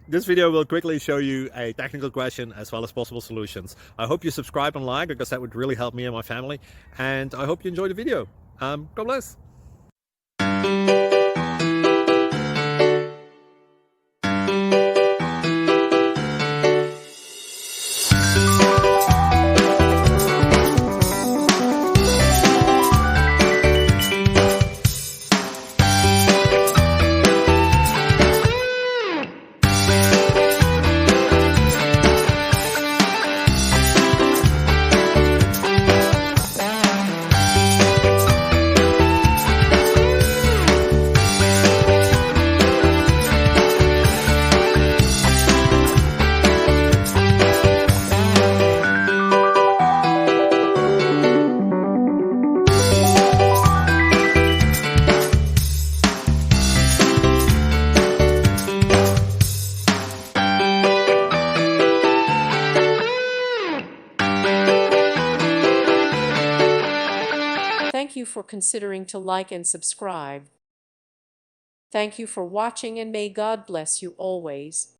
This video will quickly show you a technical question as well as possible solutions. I hope you subscribe and like, because that would really help me and my family. And I hope you enjoy the video. God bless. Thank you for considering to like and subscribe. Thank you for watching, and may God bless you always.